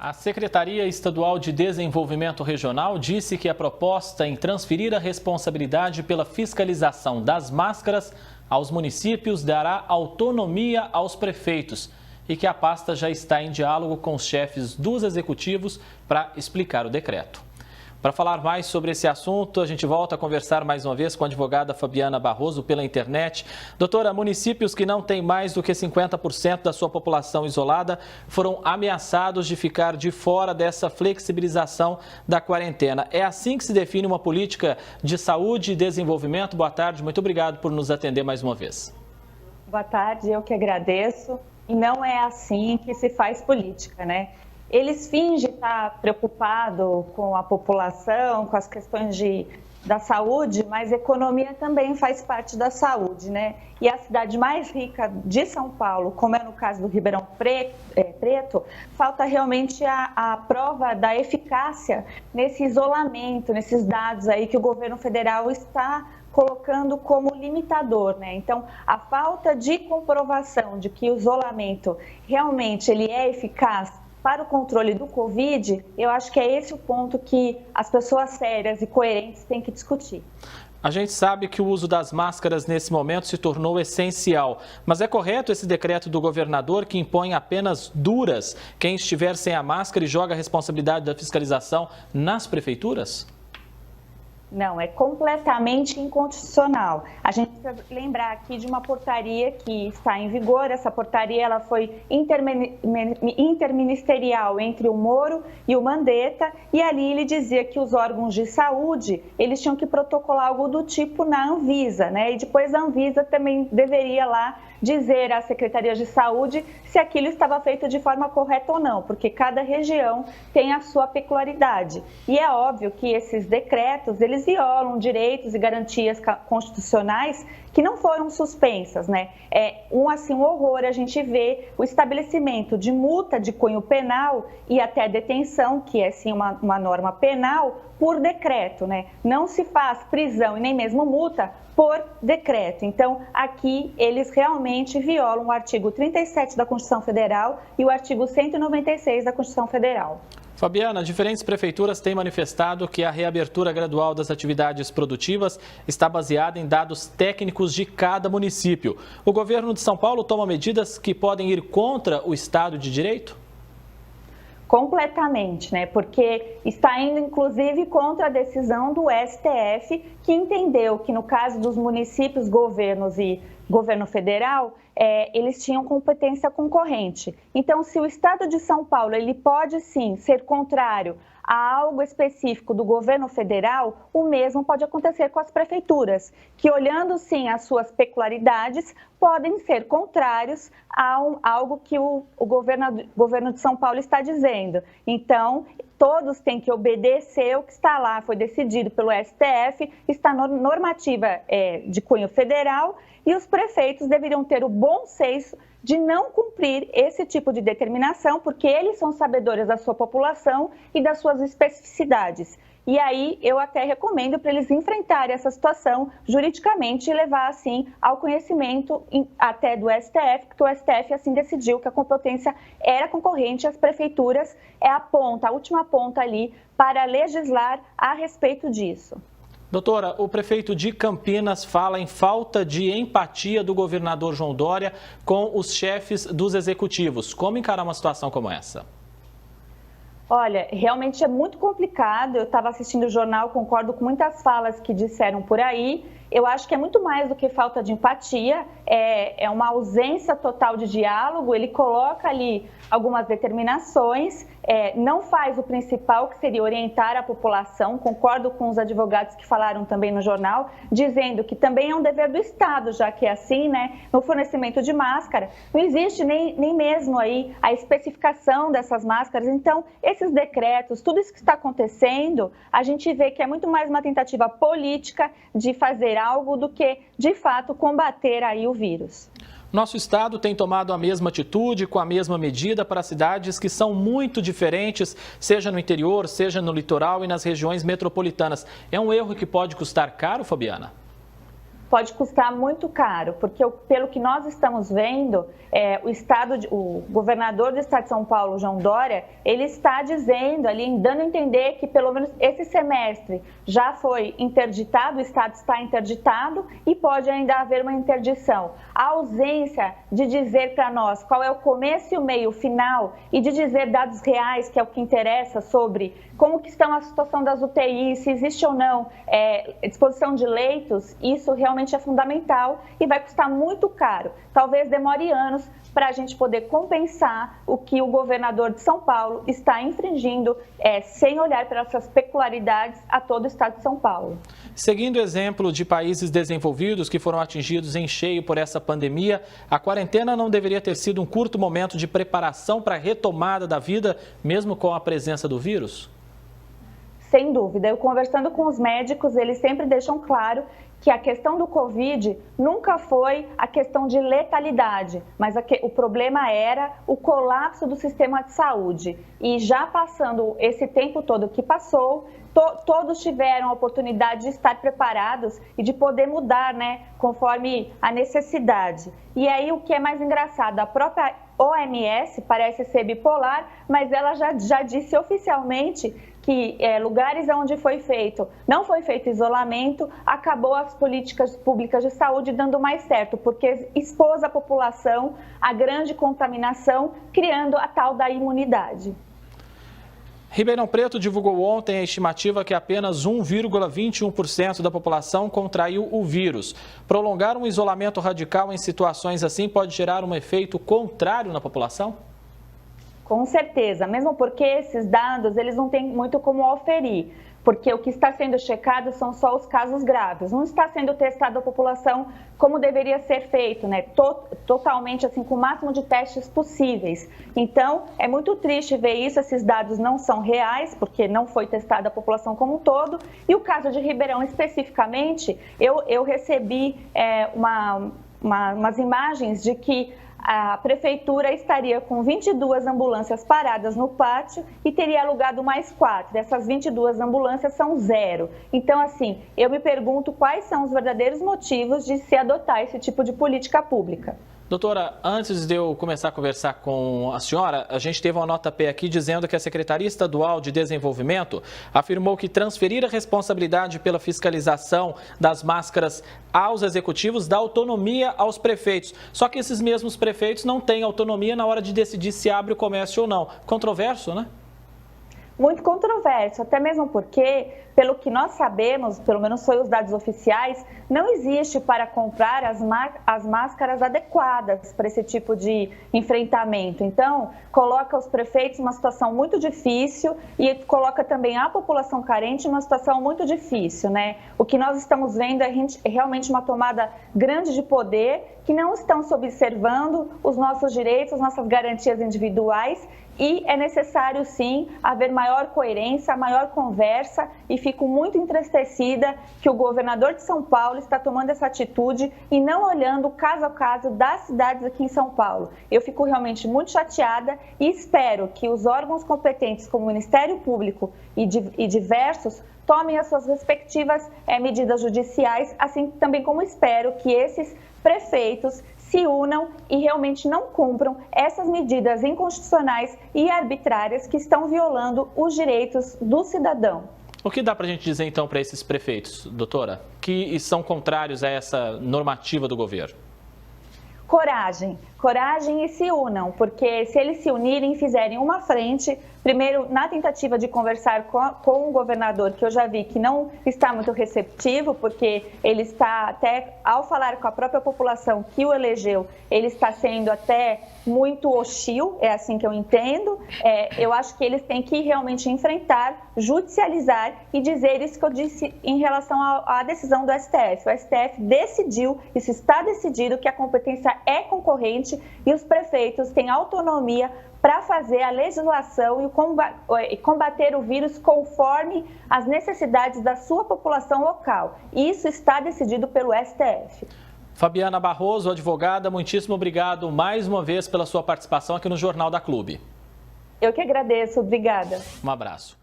A Secretaria Estadual de Desenvolvimento Regional disse que a proposta em transferir a responsabilidade pela fiscalização das máscaras aos municípios dará autonomia aos prefeitos e que a pasta já está em diálogo com os chefes dos executivos para explicar o decreto. Para falar mais sobre esse assunto, a gente volta a conversar mais uma vez com a advogada Fabiana Barroso pela internet. Doutora, municípios que não têm mais do que 50% da sua população isolada foram ameaçados de ficar de fora dessa flexibilização da quarentena. É assim que se define uma política de saúde e desenvolvimento? Boa tarde, muito obrigado por nos atender mais uma vez. Boa tarde, eu que agradeço. E não é assim que se faz política, né? Eles fingem estar preocupados com a população, com as questões da saúde, mas economia também faz parte da saúde, né? E a cidade mais rica de São Paulo, como é no caso do Ribeirão Preto, falta realmente a prova da eficácia nesse isolamento, nesses dados aí que o governo federal está colocando como limitador, né? Então, a falta de comprovação de que o isolamento realmente ele é eficaz para o controle do Covid, eu acho que é esse o ponto que as pessoas sérias e coerentes têm que discutir. A gente sabe que o uso das máscaras nesse momento se tornou essencial, mas é correto esse decreto do governador que impõe apenas duras quem estiver sem a máscara e joga a responsabilidade da fiscalização nas prefeituras? Não, é completamente inconstitucional. A gente precisa lembrar aqui de uma portaria que está em vigor. Essa portaria ela foi interministerial entre o Moro e o Mandetta, e ali ele dizia que os órgãos de saúde eles tinham que protocolar algo do tipo na Anvisa, né? E depois a Anvisa também deveria lá dizer à Secretaria de Saúde se aquilo estava feito de forma correta ou não, porque cada região tem a sua peculiaridade. E é óbvio que esses decretos, eles violam direitos e garantias constitucionais que não foram suspensas, né? É um horror a gente vê o estabelecimento de multa de cunho penal e até detenção, que é sim uma norma penal, por decreto, né? Não se faz prisão e nem mesmo multa por decreto. Então, aqui eles realmente violam o artigo 37 da Constituição Federal e o artigo 196 da Constituição Federal. Fabiana, diferentes prefeituras têm manifestado que a reabertura gradual das atividades produtivas está baseada em dados técnicos de cada município. O governo de São Paulo toma medidas que podem ir contra o Estado de Direito? Completamente, né? Porque está indo, inclusive, contra a decisão do STF, que entendeu que, no caso dos municípios, governos e governo federal, eles tinham competência concorrente. Então, se o Estado de São Paulo ele pode, sim, ser contrário a algo específico do governo federal, o mesmo pode acontecer com as prefeituras, que, olhando, sim, as suas peculiaridades, podem ser contrários a algo que o governo de São Paulo está dizendo. Então, todos têm que obedecer o que está lá, foi decidido pelo STF, está na normativa de cunho federal, e os prefeitos deveriam ter o bom senso de não cumprir esse tipo de determinação, porque eles são sabedores da sua população e das suas especificidades. E aí eu até recomendo para eles enfrentarem essa situação juridicamente e levar assim ao conhecimento até do STF, porque o STF assim decidiu que a competência era concorrente, as prefeituras é a última ponta ali para legislar a respeito disso. Doutora, o prefeito de Campinas fala em falta de empatia do governador João Dória com os chefes dos executivos. Como encarar uma situação como essa? Olha, realmente é muito complicado. Eu estava assistindo o jornal, concordo com muitas falas que disseram por aí. Eu acho que é muito mais do que falta de empatia, é uma ausência total de diálogo. Ele coloca ali algumas determinações, não faz o principal, que seria orientar a população. Concordo com os advogados que falaram também no jornal, dizendo que também é um dever do Estado, já que é assim, né? No fornecimento de máscara, não existe nem mesmo aí a especificação dessas máscaras. Então, esses decretos, tudo isso que está acontecendo, a gente vê que é muito mais uma tentativa política de fazer algo do que, de fato, combater aí o vírus. Nosso estado tem tomado a mesma atitude, com a mesma medida para cidades que são muito diferentes, seja no interior, seja no litoral e nas regiões metropolitanas. É um erro que pode custar caro, Fabiana? pode custar muito caro, porque pelo que nós estamos vendo, o governador do estado de São Paulo, João Dória, ele está dizendo ali, dando a entender que pelo menos esse semestre já foi interditado, o estado está interditado e pode ainda haver uma interdição. A ausência de dizer para nós qual é o começo e o meio, o final, e de dizer dados reais, que é o que interessa, sobre como que está a situação das UTIs, se existe ou não disposição de leitos, isso realmente é fundamental e vai custar muito caro. Talvez demore anos para a gente poder compensar o que o governador de São Paulo está infringindo, sem olhar para essas peculiaridades a todo o estado de São Paulo. Seguindo o exemplo de países desenvolvidos que foram atingidos em cheio por essa pandemia, a quarentena não deveria ter sido um curto momento de preparação para a retomada da vida, mesmo com a presença do vírus? Sem dúvida. Eu conversando com os médicos, eles sempre deixam claro que a questão do Covid nunca foi a questão de letalidade, mas o problema era o colapso do sistema de saúde. E já passando esse tempo todo que passou, todos tiveram a oportunidade de estar preparados e de poder mudar, conforme a necessidade. E aí o que é mais engraçado, a própria OMS parece ser bipolar, mas ela já disse oficialmente que lugares onde não foi feito isolamento, acabou as políticas públicas de saúde dando mais certo, porque expôs a população à grande contaminação, criando a tal da imunidade. Ribeirão Preto divulgou ontem a estimativa que apenas 1,21% da população contraiu o vírus. Prolongar um isolamento radical em situações assim pode gerar um efeito contrário na população? Com certeza, mesmo porque esses dados eles não têm muito como oferir, porque o que está sendo checado são só os casos graves, não está sendo testada a população como deveria ser feito, totalmente assim, com o máximo de testes possíveis. Então, é muito triste ver isso, esses dados não são reais, porque não foi testada a população como um todo, e o caso de Ribeirão especificamente, eu recebi umas imagens de que a prefeitura estaria com 22 ambulâncias paradas no pátio e teria alugado mais 4. Dessas 22 ambulâncias são 0. Então, assim, eu me pergunto quais são os verdadeiros motivos de se adotar esse tipo de política pública. Doutora, antes de eu começar a conversar com a senhora, a gente teve uma nota P aqui dizendo que a Secretaria Estadual de Desenvolvimento afirmou que transferir a responsabilidade pela fiscalização das máscaras aos executivos dá autonomia aos prefeitos. Só que esses mesmos prefeitos não têm autonomia na hora de decidir se abre o comércio ou não. Controverso, né? Muito controverso, até mesmo porque, pelo que nós sabemos, pelo menos foi os dados oficiais, não existe para comprar as máscaras adequadas para esse tipo de enfrentamento. Então, coloca os prefeitos numa situação muito difícil e coloca também a população carente numa situação muito difícil, O que nós estamos vendo é realmente uma tomada grande de poder que não estão se observando os nossos direitos, as nossas garantias individuais. E é necessário, sim, haver maior coerência, maior conversa, e fico muito entristecida que o governador de São Paulo está tomando essa atitude e não olhando caso a caso das cidades aqui em São Paulo. Eu fico realmente muito chateada e espero que os órgãos competentes, como o Ministério Público e diversos, tomem as suas respectivas medidas judiciais, assim também como espero que esses prefeitos se unam e realmente não cumpram essas medidas inconstitucionais e arbitrárias que estão violando os direitos do cidadão. O que dá para a gente dizer então para esses prefeitos, doutora, que são contrários a essa normativa do governo? Coragem e se unam, porque se eles se unirem e fizerem uma frente, primeiro na tentativa de conversar com o governador, que eu já vi que não está muito receptivo, porque ele está até, ao falar com a própria população que o elegeu, ele está sendo até muito hostil, é assim que eu entendo. Eu acho que eles têm que realmente enfrentar, judicializar e dizer isso que eu disse em relação à decisão do STF. O STF decidiu, isso está decidido, que a competência é concorrente e os prefeitos têm autonomia para fazer a legislação e combater o vírus conforme as necessidades da sua população local. Isso está decidido pelo STF. Fabiana Barroso, advogada, muitíssimo obrigado mais uma vez pela sua participação aqui no Jornal da Clube. Eu que agradeço, obrigada. Um abraço.